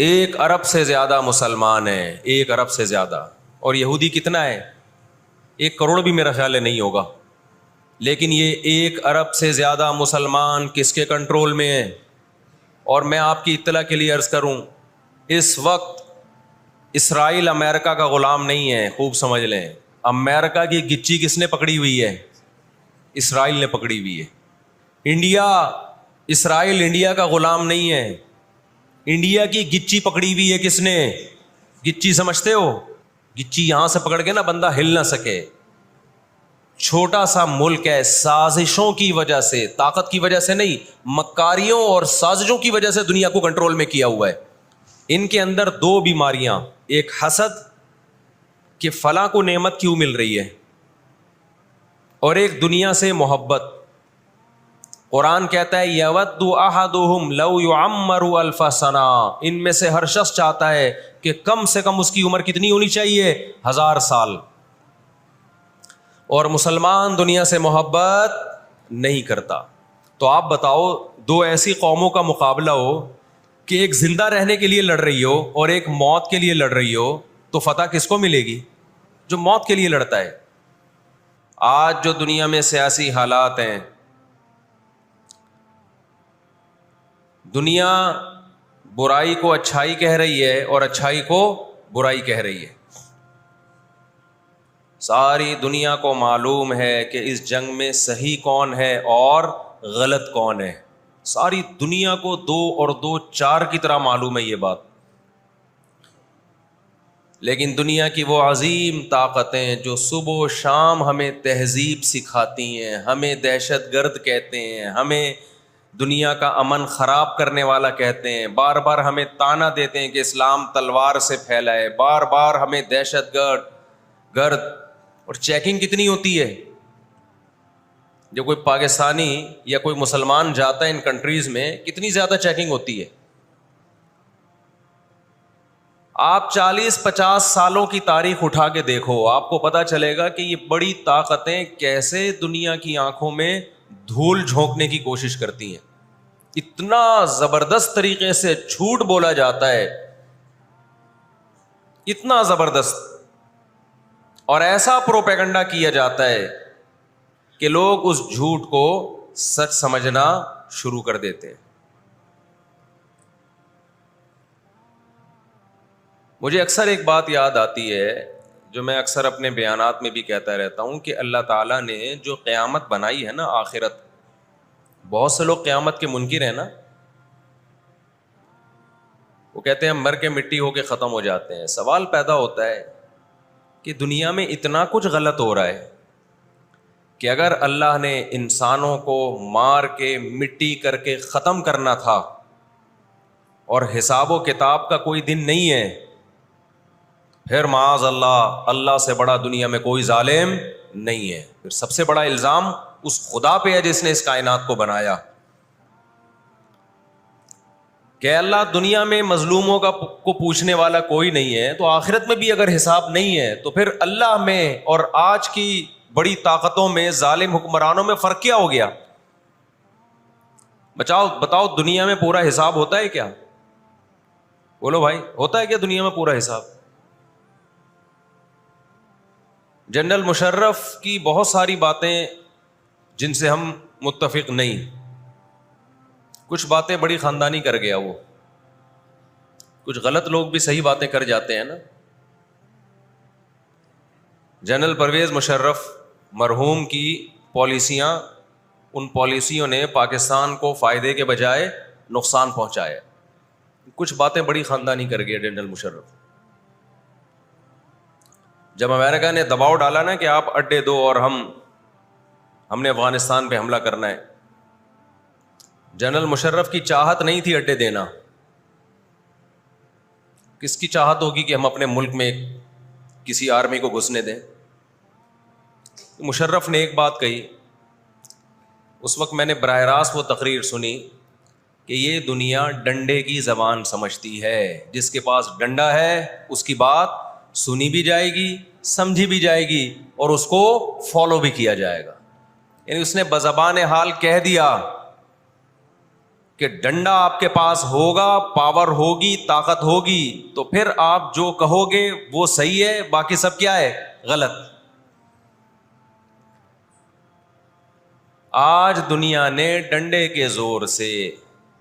1 ارب سے زیادہ مسلمان ہیں، 1 ارب سے زیادہ. اور یہودی کتنا ہے؟ 1 کروڑ بھی میرا خیال ہے نہیں ہوگا. لیکن یہ 1 ارب سے زیادہ مسلمان کس کے کنٹرول میں ہیں؟ اور میں آپ کی اطلاع کے لیے عرض کروں، اس وقت اسرائیل امریکہ کا غلام نہیں ہے. خوب سمجھ لیں، امریکہ کی گچی کس نے پکڑی ہوئی ہے؟ اسرائیل نے پکڑی ہوئی ہے. اسرائیل انڈیا کا غلام نہیں ہے. انڈیا کی گچی پکڑی ہوئی ہے کس نے؟ گچی سمجھتے ہو؟ گچی یہاں سے پکڑ کے نا بندہ ہل نہ سکے. چھوٹا سا ملک ہے، سازشوں کی وجہ سے، طاقت کی وجہ سے نہیں، مکاریوں اور سازشوں کی وجہ سے دنیا کو کنٹرول میں کیا ہوا ہے. ان کے اندر 2 بیماریاں، ایک حسد کہ فلاں کو نعمت کیوں مل رہی ہے، اور ایک دنیا سے محبت. قرآن کہتا ہے یود احدہم لو یعمر الف سنہ، ان میں سے ہر شخص چاہتا ہے کہ کم سے کم اس کی عمر کتنی ہونی چاہیے؟ 1000 سال. اور مسلمان دنیا سے محبت نہیں کرتا. تو آپ بتاؤ، 2 ایسی قوموں کا مقابلہ ہو کہ ایک زندہ رہنے کے لیے لڑ رہی ہو اور ایک موت کے لیے لڑ رہی ہو، تو فتح کس کو ملے گی؟ جو موت کے لیے لڑتا ہے. آج جو دنیا میں سیاسی حالات ہیں، دنیا برائی کو اچھائی کہہ رہی ہے اور اچھائی کو برائی کہہ رہی ہے. ساری دنیا کو معلوم ہے کہ اس جنگ میں صحیح کون ہے اور غلط کون ہے. ساری دنیا کو 2 اور 2 4 کی طرح معلوم ہے یہ بات. لیکن دنیا کی وہ عظیم طاقتیں جو صبح و شام ہمیں تہذیب سکھاتی ہیں، ہمیں دہشت گرد کہتے ہیں، ہمیں دنیا کا امن خراب کرنے والا کہتے ہیں، بار بار ہمیں تانا دیتے ہیں کہ اسلام تلوار سے پھیلا ہے، بار بار ہمیں دہشت گرد. اور چیکنگ کتنی ہوتی ہے؟ جو کوئی پاکستانی یا کوئی مسلمان جاتا ہے ان کنٹریز میں، کتنی زیادہ چیکنگ ہوتی ہے. آپ 40-50 سالوں کی تاریخ اٹھا کے دیکھو، آپ کو پتا چلے گا کہ یہ بڑی طاقتیں کیسے دنیا کی آنکھوں میں دھول جھونکنے کی کوشش کرتی ہیں. اتنا زبردست طریقے سے جھوٹ بولا جاتا ہے، اتنا زبردست، اور ایسا پروپیگنڈا کیا جاتا ہے کہ لوگ اس جھوٹ کو سچ سمجھنا شروع کر دیتے ہیں. مجھے اکثر ایک بات یاد آتی ہے جو میں اکثر اپنے بیانات میں بھی کہتا رہتا ہوں کہ اللہ تعالیٰ نے جو قیامت بنائی ہے نا، آخرت، بہت سے لوگ قیامت کے منکر ہیں نا، وہ کہتے ہیں مر کے مٹی ہو کے ختم ہو جاتے ہیں. سوال پیدا ہوتا ہے کہ دنیا میں اتنا کچھ غلط ہو رہا ہے کہ اگر اللہ نے انسانوں کو مار کے مٹی کر کے ختم کرنا تھا اور حساب و کتاب کا کوئی دن نہیں ہے، پھر معاذ اللہ سے بڑا دنیا میں کوئی ظالم نہیں ہے. پھر سب سے بڑا الزام اس خدا پہ ہے جس نے اس کائنات کو بنایا کہ اللہ دنیا میں مظلوموں کو پوچھنے والا کوئی نہیں ہے، تو آخرت میں بھی اگر حساب نہیں ہے تو پھر اللہ میں اور آج کی بڑی طاقتوں میں، ظالم حکمرانوں میں فرق کیا ہو گیا؟ بتاؤ دنیا میں پورا حساب ہوتا ہے کیا؟ بولو بھائی، ہوتا ہے کیا دنیا میں پورا حساب؟ جنرل مشرف کی بہت ساری باتیں جن سے ہم متفق نہیں، کچھ باتیں بڑی خاندانی کر گیا وہ، کچھ غلط لوگ بھی صحیح باتیں کر جاتے ہیں نا. جنرل پرویز مشرف مرحوم کی پالیسیاں، ان پالیسیوں نے پاکستان کو فائدے کے بجائے نقصان پہنچایا. کچھ باتیں بڑی خاندانی کر گیا جنرل مشرف. جب امریکہ نے دباؤ ڈالا نا کہ آپ اڈے دو اور ہم نے افغانستان پہ حملہ کرنا ہے، جنرل مشرف کی چاہت نہیں تھی اڈے دینا. کس کی چاہت ہوگی کہ ہم اپنے ملک میں کسی آرمی کو گھسنے دیں؟ مشرف نے ایک بات کہی، اس وقت میں نے براہ راست وہ تقریر سنی کہ یہ دنیا ڈنڈے کی زبان سمجھتی ہے، جس کے پاس ڈنڈا ہے اس کی بات سنی بھی جائے گی، سمجھی بھی جائے گی، اور اس کو فالو بھی کیا جائے گا. یعنی اس نے بزبان حال کہہ دیا کہ ڈنڈا آپ کے پاس ہوگا، پاور ہوگی، طاقت ہوگی، تو پھر آپ جو کہو گے وہ صحیح ہے، باقی سب کیا ہے؟ غلط۔ آج دنیا نے ڈنڈے کے زور سے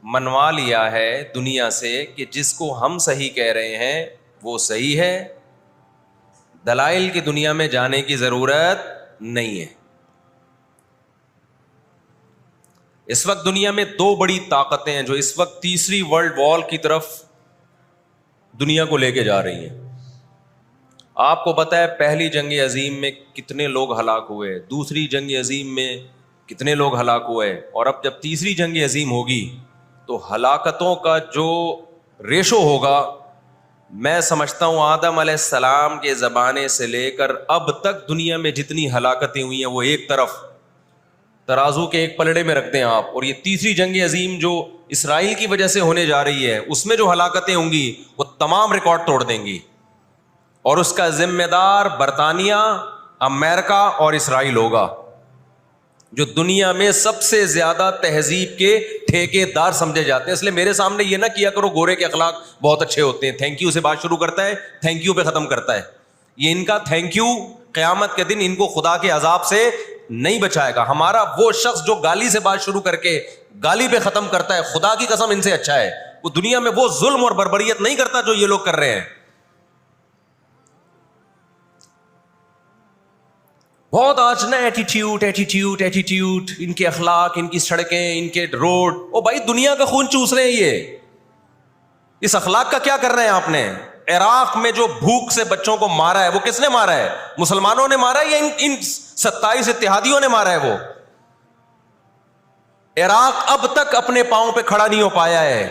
منوا لیا ہے دنیا سے کہ جس کو ہم صحیح کہہ رہے ہیں وہ صحیح ہے، دلائل کی دنیا میں جانے کی ضرورت نہیں ہے۔ اس وقت دنیا میں دو بڑی طاقتیں ہیں جو اس وقت تیسری ورلڈ وار کی طرف دنیا کو لے کے جا رہی ہیں۔ آپ کو پتہ ہے پہلی جنگ عظیم میں کتنے لوگ ہلاک ہوئے، دوسری جنگ عظیم میں کتنے لوگ ہلاک ہوئے، اور اب جب تیسری جنگ عظیم ہوگی تو ہلاکتوں کا جو ریشو ہوگا، میں سمجھتا ہوں آدم علیہ السلام کے زمانے سے لے کر اب تک دنیا میں جتنی ہلاکتیں ہوئی ہیں وہ ایک طرف ترازو کے ایک پلڑے میں رکھ دیں آپ، اور یہ تیسری جنگ عظیم جو اسرائیل کی وجہ سے ہونے جا رہی ہے اس میں جو ہلاکتیں ہوں گی وہ تمام ریکارڈ توڑ دیں گی، اور اس کا ذمہ دار برطانیہ، امریکہ اور اسرائیل ہوگا، جو دنیا میں سب سے زیادہ تہذیب کے ٹھیکے دار سمجھے جاتے ہیں۔ اس لیے میرے سامنے یہ نہ کیا کرو گورے کے اخلاق بہت اچھے ہوتے ہیں، تھینک یو سے بات شروع کرتا ہے، تھینک یو پہ ختم کرتا ہے۔ یہ ان کا تھینک یو قیامت کے دن ان کو خدا کے عذاب سے نہیں بچائے گا۔ ہمارا وہ شخص جو گالی سے بات شروع کر کے گالی پہ ختم کرتا ہے، خدا کی قسم ان سے اچھا ہے، وہ دنیا میں وہ ظلم اور بربریت نہیں کرتا جو یہ لوگ کر رہے ہیں۔ بہت آج نا ایٹیٹیوڈ، ان کے اخلاق، ان کی سڑکیں، ان کے روڈ، او بھائی دنیا کا خون چوس رہے ہیں یہ، اس اخلاق کا کیا کر رہے ہیں آپ نے؟ عراق میں جو بھوک سے بچوں کو مارا ہے وہ کس نے مارا ہے؟ مسلمانوں نے مارا ہے یا ان 27 اتحادیوں نے مارا ہے؟ وہ عراق اب تک اپنے پاؤں پہ کھڑا نہیں ہو پایا ہے۔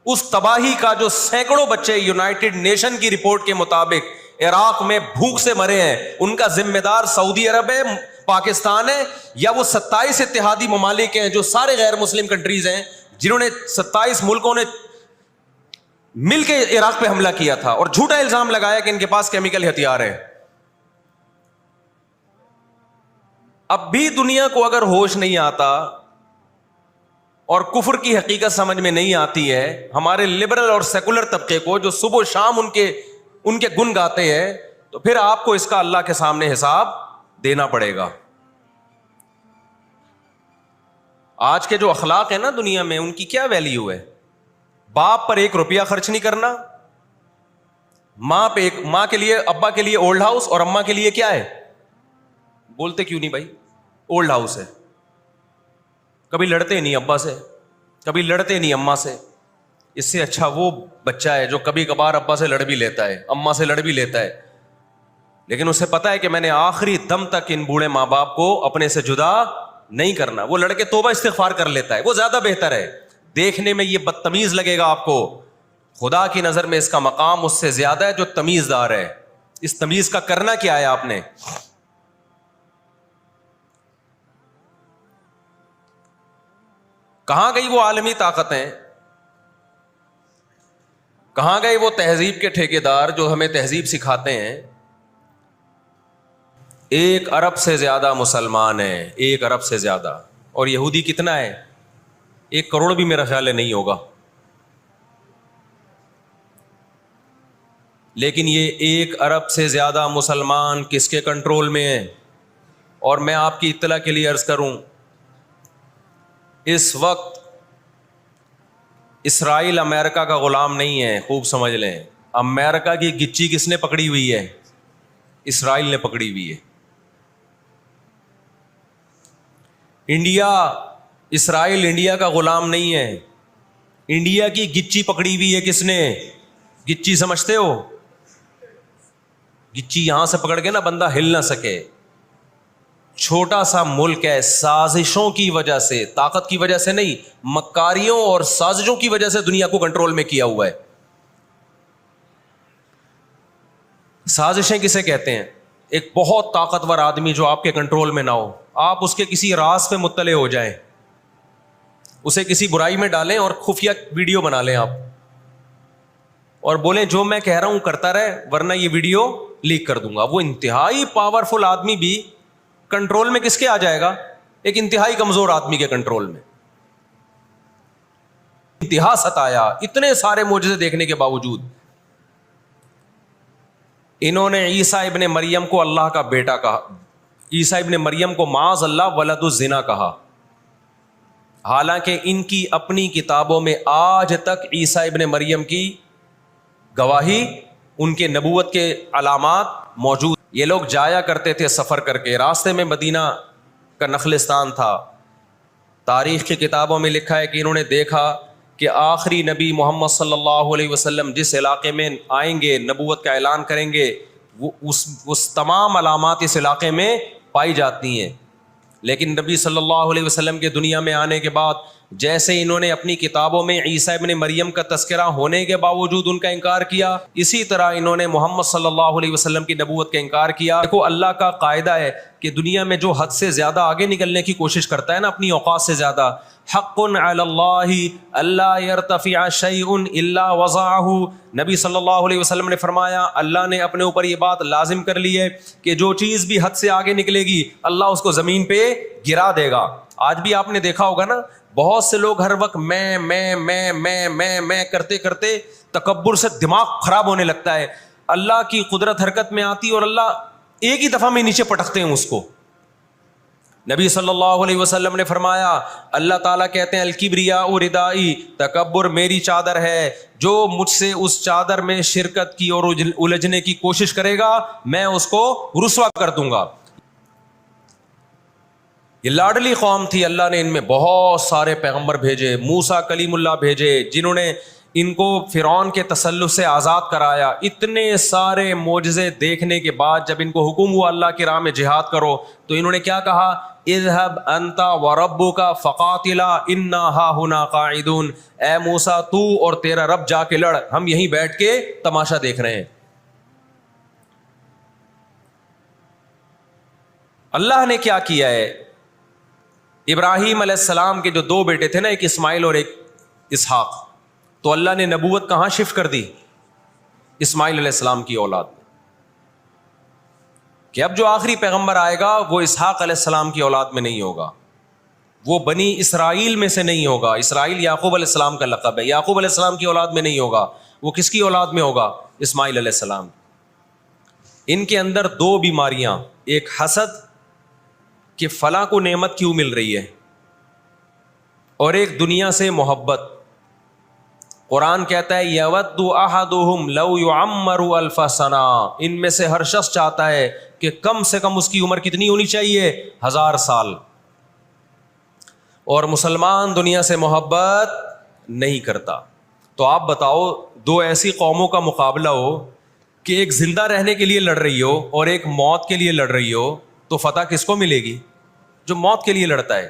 اس تباہی کا جو سینکڑوں بچے یونائٹڈ نیشن کی رپورٹ کے مطابق عراق میں بھوک سے مرے ہیں، ان کا ذمہ دار سعودی عرب ہے، پاکستان ہے، یا وہ 27 اتحادی ممالک ہیں جو سارے غیر مسلم کنٹریز ہیں جنہوں نے 27 ملکوں نے مل کے عراق پہ حملہ کیا تھا اور جھوٹا الزام لگایا کہ ان کے پاس کیمیکل ہتھیار ہے۔ اب بھی دنیا کو اگر ہوش نہیں آتا اور کفر کی حقیقت سمجھ میں نہیں آتی ہے، ہمارے لبرل اور سیکولر طبقے کو جو صبح و شام ان کے گن گاتے ہیں، تو پھر آپ کو اس کا اللہ کے سامنے حساب دینا پڑے گا۔ آج کے جو اخلاق ہیں نا دنیا میں، ان کی کیا ویلیو ہے؟ باپ پر 1 روپیہ خرچ نہیں کرنا، ماں کے لیے، ابا کے لیے اولڈ ہاؤس، اور اماں کے لیے کیا ہے؟ بولتے کیوں نہیں بھائی؟ اولڈ ہاؤس ہے۔ کبھی لڑتے نہیں ابا سے، کبھی لڑتے نہیں اماں سے۔ اس سے اچھا وہ بچہ ہے جو کبھی کبھار ابا سے لڑ بھی لیتا ہے، اماں سے لڑ بھی لیتا ہے، لیکن اسے پتا ہے کہ میں نے آخری دم تک ان بوڑھے ماں باپ کو اپنے سے جدا نہیں کرنا۔ وہ لڑکے توبہ استغفار کر لیتا ہے، وہ زیادہ بہتر ہے۔ دیکھنے میں یہ بدتمیز لگے گا آپ کو، خدا کی نظر میں اس کا مقام اس سے زیادہ ہے جو تمیز دار ہے۔ اس تمیز کا کرنا کیا ہے آپ نے؟ کہاں گئی وہ عالمی طاقتیں؟ کہاں گئے وہ تہذیب کے ٹھیکیدار جو ہمیں تہذیب سکھاتے ہیں؟ 1 ارب سے زیادہ مسلمان ہیں، 1 ارب سے زیادہ، اور یہودی کتنا ہے؟ 1 کروڑ بھی میرا خیال ہے نہیں ہوگا۔ لیکن یہ 1 ارب سے زیادہ مسلمان کس کے کنٹرول میں ہیں؟ اور میں آپ کی اطلاع کے لیے عرض کروں، اس وقت اسرائیل امریکہ کا غلام نہیں ہے، خوب سمجھ لیں۔ امریکہ کی گچی کس نے پکڑی ہوئی ہے؟ اسرائیل نے پکڑی ہوئی ہے۔ اسرائیل انڈیا کا غلام نہیں ہے، انڈیا کی گچی پکڑی ہوئی ہے کس نے؟ گچی سمجھتے ہو؟ گچی یہاں سے پکڑ کے نا بندہ ہل نہ سکے۔ چھوٹا سا ملک ہے، سازشوں کی وجہ سے، طاقت کی وجہ سے نہیں، مکاریوں اور سازشوں کی وجہ سے دنیا کو کنٹرول میں کیا ہوا ہے۔ سازشیں کسے کہتے ہیں؟ ایک بہت طاقتور آدمی جو آپ کے کنٹرول میں نہ ہو، آپ اس کے کسی راز پہ مطلع ہو جائیں، اسے کسی برائی میں ڈالیں اور خفیہ ویڈیو بنا لیں آپ، اور بولیں جو میں کہہ رہا ہوں کرتا رہے ورنہ یہ ویڈیو لیک کر دوں گا۔ وہ انتہائی پاورفل آدمی بھی کنٹرول میں کس کے آ جائے گا؟ ایک انتہائی کمزور آدمی کے کنٹرول میں۔ انتہا ستایا، اتنے سارے معجزے دیکھنے کے باوجود انہوں نے عیسیٰ ابن مریم کو اللہ کا بیٹا کہا، عیسیٰ ابن مریم کو معاذ اللہ ولد الزنا کہا، حالانکہ ان کی اپنی کتابوں میں آج تک عیسیٰ ابن مریم کی گواہی، ان کے نبوت کے علامات موجود۔ یہ لوگ جایا کرتے تھے سفر کر کے، راستے میں مدینہ کا نخلستان تھا، تاریخ کی کتابوں میں لکھا ہے کہ انہوں نے دیکھا کہ آخری نبی محمد صلی اللہ علیہ وسلم جس علاقے میں آئیں گے، نبوت کا اعلان کریں گے، وہ اس تمام علامات اس علاقے میں پائی جاتی ہیں۔ لیکن نبی صلی اللہ علیہ وسلم کے دنیا میں آنے کے بعد جیسے انہوں نے اپنی کتابوں میں عیسیٰ ابن مریم کا تذکرہ ہونے کے باوجود ان کا انکار کیا، اسی طرح انہوں نے محمد صلی اللہ علیہ وسلم کی نبوت کا انکار کیا۔ دیکھو اللہ کا قاعدہ ہے کہ دنیا میں جو حد سے زیادہ آگے نکلنے کی کوشش کرتا ہے نا، اپنی اوقات سے زیادہ، حق علی اللہ الا یرتفع شیء الا وضعہ، نبی صلی اللہ علیہ وسلم نے فرمایا اللہ نے اپنے اوپر یہ بات لازم کر لی ہے کہ جو چیز بھی حد سے آگے نکلے گی اللہ اس کو زمین پہ گرا دے گا۔ آج بھی آپ نے دیکھا ہوگا نا، بہت سے لوگ ہر وقت میں کرتے کرتے تکبر سے دماغ خراب ہونے لگتا ہے، اللہ کی قدرت حرکت میں آتی اور اللہ ایک ہی دفعہ میں نیچے پٹکتے ہیں اس کو۔ نبی صلی اللہ علیہ وسلم نے فرمایا، اللہ تعالیٰ کہتے ہیں الکبریاء ردائی، تکبر میری چادر ہے، جو مجھ سے اس چادر میں شرکت کی اور الجھنے کی کوشش کرے گا میں اس کو رسوا کر دوں گا۔ یہ لاڈلی قوم تھی، اللہ نے ان میں بہت سارے پیغمبر بھیجے، موسیٰ کلیم اللہ بھیجے جنہوں نے ان کو فرعون کے تسلط سے آزاد کرایا۔ اتنے سارے معجزے دیکھنے کے بعد جب ان کو حکم ہوا اللہ کی راہ میں جہاد کرو تو انہوں نے کیا کہا؟ اذهب انت وربک فقاتلا انا ہاہنا قاعدون، اے موسیٰ تو اور تیرا رب جا کے لڑ، ہم یہیں بیٹھ کے تماشا دیکھ رہے ہیں۔ اللہ نے کیا کیا ہے؟ ابراہیم علیہ السلام کے جو دو بیٹے تھے نا، ایک اسماعیل اور ایک اسحاق، تو اللہ نے نبوت کہاں شفٹ کر دی؟ اسماعیل علیہ السلام کی اولاد میں، کہ اب جو آخری پیغمبر آئے گا وہ اسحاق علیہ السلام کی اولاد میں نہیں ہوگا، وہ بنی اسرائیل میں سے نہیں ہوگا۔ اسرائیل یعقوب علیہ السلام کا لقب ہے، یعقوب علیہ السلام کی اولاد میں نہیں ہوگا، وہ کس کی اولاد میں ہوگا؟ اسماعیل علیہ السلام۔ ان کے اندر دو بیماریاں، ایک حسد کہ فلاں کو نعمت کیوں مل رہی ہے، اور ایک دنیا سے محبت۔ قرآن کہتا ہے یود احدہم لو یعمر الف سنہ، ان میں سے ہر شخص چاہتا ہے کہ کم سے کم اس کی عمر کتنی ہونی چاہیے؟ 1000 سال۔ اور مسلمان دنیا سے محبت نہیں کرتا۔ تو آپ بتاؤ، دو ایسی قوموں کا مقابلہ ہو کہ ایک زندہ رہنے کے لیے لڑ رہی ہو اور ایک موت کے لیے لڑ رہی ہو، تو فتح کس کو ملے گی؟ جو موت کے لیے لڑتا ہے۔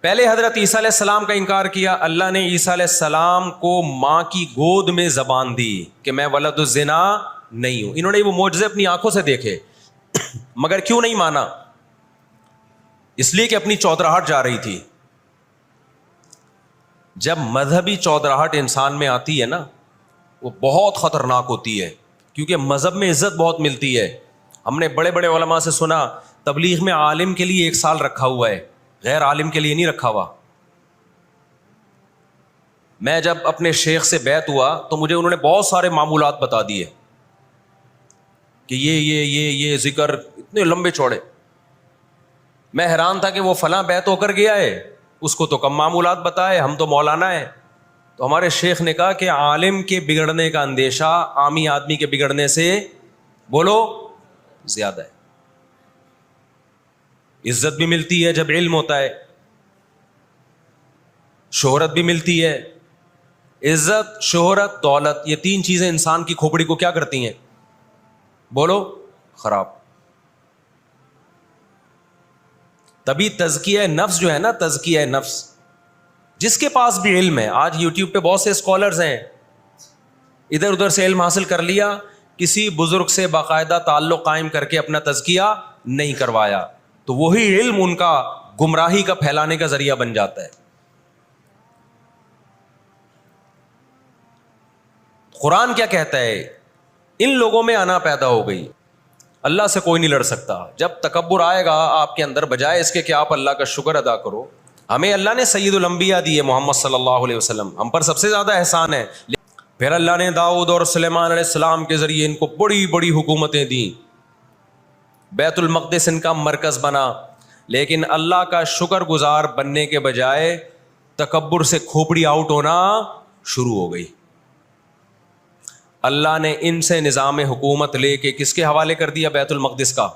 پہلے حضرت عیسیٰ علیہ السلام کا انکار کیا، اللہ نے عیسیٰ علیہ السلام کو ماں کی گود میں زبان دی کہ میں ولد الزنا نہیں ہوں۔ انہوں نے وہ معجزے اپنی آنکھوں سے دیکھے، مگر کیوں نہیں مانا؟ اس لیے کہ اپنی چودراہٹ جا رہی تھی۔ جب مذہبی چودراہٹ انسان میں آتی ہے نا، وہ بہت خطرناک ہوتی ہے، کیونکہ مذہب میں عزت بہت ملتی ہے۔ ہم نے بڑے بڑے علماء سے سنا تبلیغ میں عالم کے لیے 1 سال رکھا ہوا ہے، غیر عالم کے لیے نہیں رکھا ہوا۔ میں جب اپنے شیخ سے بیعت ہوا تو مجھے انہوں نے بہت سارے معمولات بتا دیے کہ یہ ذکر اتنے لمبے چوڑے۔ میں حیران تھا کہ وہ فلاں بیعت ہو کر گیا ہے، اس کو تو کم معمولات بتائے، ہم تو مولانا ہیں۔ تو ہمارے شیخ نے کہا کہ عالم کے بگڑنے کا اندیشہ عامی آدمی کے بگڑنے سے بولو زیادہ ہے۔ عزت بھی ملتی ہے جب علم ہوتا ہے، شہرت بھی ملتی ہے۔ عزت، شہرت، دولت، یہ 3 چیزیں انسان کی کھوپڑی کو کیا کرتی ہیں؟ بولو خراب۔ تبھی تزکیہ نفس جو ہے نا، تزکیہ نفس، جس کے پاس بھی علم ہے، آج یوٹیوب پہ بہت سے اسکالرز ہیں، ادھر ادھر سے علم حاصل کر لیا، کسی بزرگ سے باقاعدہ تعلق قائم کر کے اپنا تزکیہ نہیں کروایا، تو وہی علم ان کا گمراہی کا پھیلانے کا ذریعہ بن جاتا ہے۔ قرآن کیا کہتا ہے؟ ان لوگوں میں انا پیدا ہو گئی، اللہ سے کوئی نہیں لڑ سکتا. جب تکبر آئے گا آپ کے اندر، بجائے اس کے کہ آپ اللہ کا شکر ادا کرو. ہمیں اللہ نے سید الانبیاء دی ہے، محمد صلی اللہ علیہ وسلم، ہم پر سب سے زیادہ احسان ہے. پھر اللہ نے داؤد اور سلیمان علیہ السلام کے ذریعے ان کو بڑی بڑی حکومتیں دیں، بیت المقدس ان کا مرکز بنا. لیکن اللہ کا شکر گزار بننے کے بجائے تکبر سے کھوپڑی آؤٹ ہونا شروع ہو گئی. اللہ نے ان سے نظام حکومت لے کے کس کے حوالے کر دیا؟ بیت المقدس کا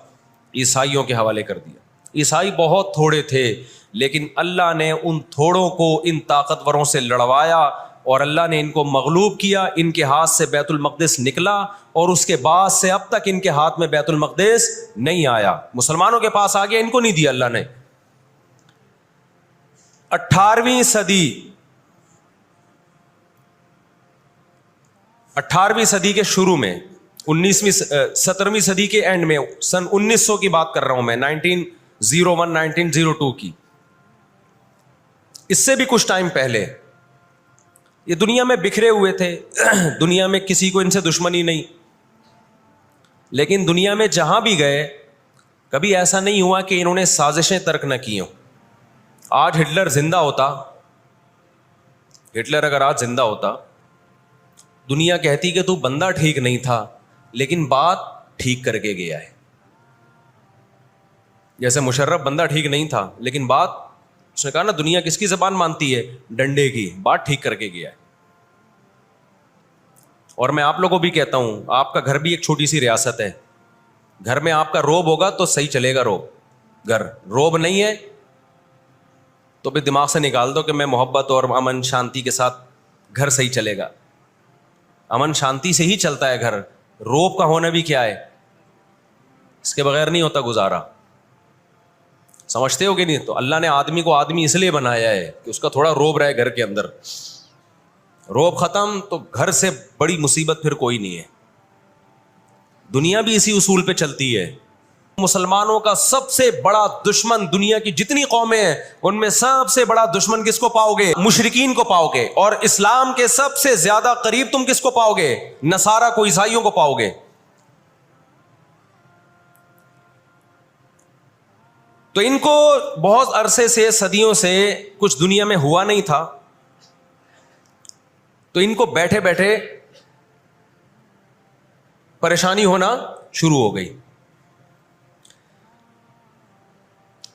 عیسائیوں کے حوالے کر دیا. عیسائی بہت تھوڑے تھے، لیکن اللہ نے ان تھوڑوں کو ان طاقتوروں سے لڑوایا اور اللہ نے ان کو مغلوب کیا. ان کے ہاتھ سے بیت المقدس نکلا اور اس کے بعد سے اب تک ان کے ہاتھ میں بیت المقدس نہیں آیا. مسلمانوں کے پاس آ گیا، ان کو نہیں دیا اللہ نے. 18ویں صدی کے شروع میں، 17ویں صدی کے اینڈ میں، سن 1900 کی بات کر رہا ہوں میں، 1901 1902 کی، اس سے بھی کچھ ٹائم پہلے، یہ دنیا میں بکھرے ہوئے تھے. دنیا میں کسی کو ان سے دشمنی نہیں، لیکن دنیا میں جہاں بھی گئے کبھی ایسا نہیں ہوا کہ انہوں نے سازشیں ترک نہ کی ہوں. آج ہٹلر زندہ ہوتا، ہٹلر اگر آج زندہ ہوتا، دنیا کہتی کہ تو بندہ ٹھیک نہیں تھا لیکن بات ٹھیک کر کے گیا ہے. جیسے مشرف بندہ ٹھیک نہیں تھا لیکن بات، اس نے کہا نا دنیا کس کی زبان مانتی ہے؟ ڈنڈے کی. بات ٹھیک کر کے گیا ہے. اور میں آپ لوگوں کو بھی کہتا ہوں، آپ کا گھر بھی ایک چھوٹی سی ریاست ہے. گھر میں آپ کا روب ہوگا تو صحیح چلے گا. گھر روب نہیں ہے تو بھی دماغ سے نکال دو کہ میں محبت اور امن شانتی کے ساتھ گھر صحیح چلے گا. امن شانتی سے ہی چلتا ہے گھر. روب کا ہونا بھی کیا ہے؟ اس کے بغیر نہیں ہوتا گزارا. سمجھتے ہو کہ نہیں؟ تو اللہ نے آدمی کو آدمی اس لیے بنایا ہے کہ اس کا تھوڑا روب رہے گھر کے اندر. روب ختم تو گھر سے بڑی مصیبت پھر کوئی نہیں ہے. دنیا بھی اسی اصول پہ چلتی ہے. مسلمانوں کا سب سے بڑا دشمن، دنیا کی جتنی قومیں ہیں ان میں سب سے بڑا دشمن کس کو پاؤ گے؟ مشرکین کو پاؤ گے. اور اسلام کے سب سے زیادہ قریب تم کس کو پاؤ گے؟ نصارہ کو، عیسائیوں کو پاؤ گے. تو ان کو بہت عرصے سے، صدیوں سے کچھ دنیا میں ہوا نہیں تھا، تو ان کو بیٹھے بیٹھے پریشانی ہونا شروع ہو گئی.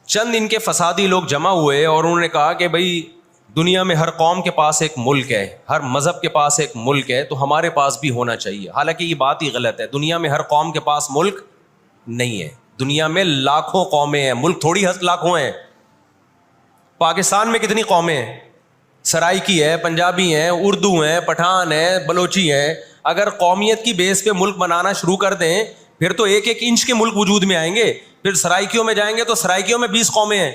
چند ان کے فسادی لوگ جمع ہوئے اور انہوں نے کہا کہ بھائی دنیا میں ہر قوم کے پاس ایک ملک ہے، ہر مذہب کے پاس ایک ملک ہے، تو ہمارے پاس بھی ہونا چاہیے. حالانکہ یہ بات ہی غلط ہے. دنیا میں ہر قوم کے پاس ملک نہیں ہے. دنیا میں لاکھوں قومیں ہیں، ملک تھوڑی لاکھوں ہیں. پاکستان میں کتنی قومیں ہیں؟ سرائکی ہے، پنجابی ہیں، اردو ہیں، پٹھان ہیں، بلوچی ہیں. اگر قومیت کی بیس پہ ملک بنانا شروع کر دیں پھر تو 1-1 انچ کے ملک وجود میں آئیں گے. پھر سرائکیوں میں جائیں گے تو سرائکیوں میں 20 قومیں ہیں.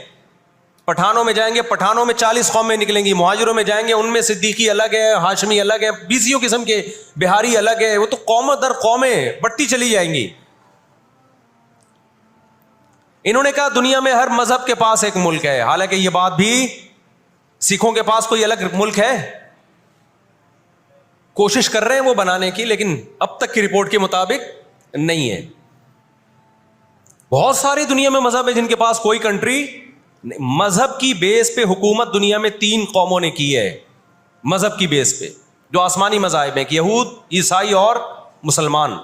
پٹھانوں میں جائیں گے، پٹھانوں میں 40 قومیں نکلیں گی. مہاجروں میں جائیں گے، ان میں صدیقی الگ ہے، ہاشمی الگ ہے، 20 قسم کے، بہاری الگ ہے. وہ تو قوموں در قومیں بڑھتی چلی جائیں گی. انہوں نے کہا دنیا میں ہر مذہب کے پاس ایک ملک ہے. حالانکہ یہ بات بھی، سکھوں کے پاس کوئی الگ ملک ہے؟ کوشش کر رہے ہیں وہ بنانے کی، لیکن اب تک کی رپورٹ کے مطابق نہیں ہے. بہت ساری دنیا میں مذہب ہے جن کے پاس کوئی کنٹری. مذہب کی بیس پہ حکومت دنیا میں 3 قوموں نے کی ہے. مذہب کی بیس پہ جو آسمانی مذاہب ہیں، یہود، عیسائی اور مسلمان.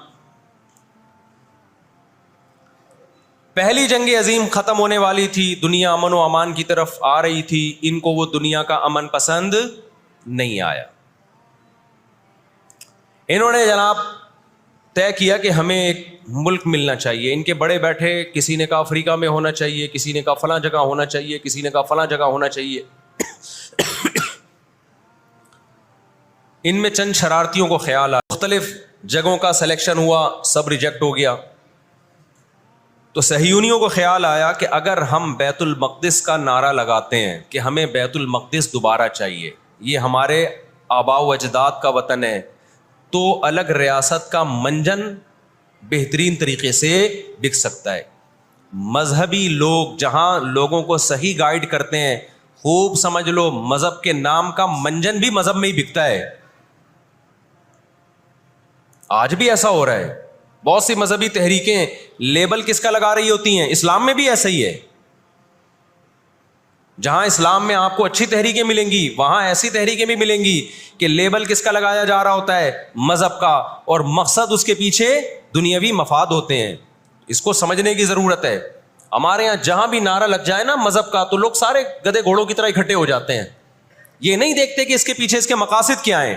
پہلی جنگ عظیم ختم ہونے والی تھی، دنیا امن و امان کی طرف آ رہی تھی. ان کو وہ دنیا کا امن پسند نہیں آیا. انہوں نے جناب طے کیا کہ ہمیں ایک ملک ملنا چاہیے. ان کے بڑے بیٹھے، کسی نے کہا افریقہ میں ہونا چاہیے، کسی نے کہا فلاں جگہ ہونا چاہیے، کسی نے کہا فلاں جگہ ہونا چاہیے. ان میں چند شرارتیوں کو خیال آیا، مختلف جگہوں کا سلیکشن ہوا، سب ریجیکٹ ہو گیا. تو صہیونیوں کو خیال آیا کہ اگر ہم بیت المقدس کا نعرہ لگاتے ہیں کہ ہمیں بیت المقدس دوبارہ چاہیے، یہ ہمارے آباء و اجداد کا وطن ہے، تو الگ ریاست کا منجن بہترین طریقے سے بک سکتا ہے. مذہبی لوگ جہاں لوگوں کو صحیح گائیڈ کرتے ہیں، خوب سمجھ لو مذہب کے نام کا منجن بھی مذہب میں ہی بکتا ہے. آج بھی ایسا ہو رہا ہے. بہت سی مذہبی تحریکیں لیبل کس کا لگا رہی ہوتی ہیں؟ اسلام میں بھی ایسا ہی ہے. جہاں اسلام میں آپ کو اچھی تحریکیں ملیں گی وہاں ایسی تحریکیں بھی ملیں گی کہ لیبل کس کا لگایا جا رہا ہوتا ہے؟ مذہب کا, اور مقصد اس کے پیچھے دنیاوی مفاد ہوتے ہیں. اس کو سمجھنے کی ضرورت ہے. ہمارے یہاں جہاں بھی نعرہ لگ جائے نا مذہب کا تو لوگ سارے گدھے گھوڑوں کی طرح اکٹھے ہو جاتے ہیں. یہ نہیں دیکھتے کہ اس کے پیچھے اس کے مقاصد کیا ہیں.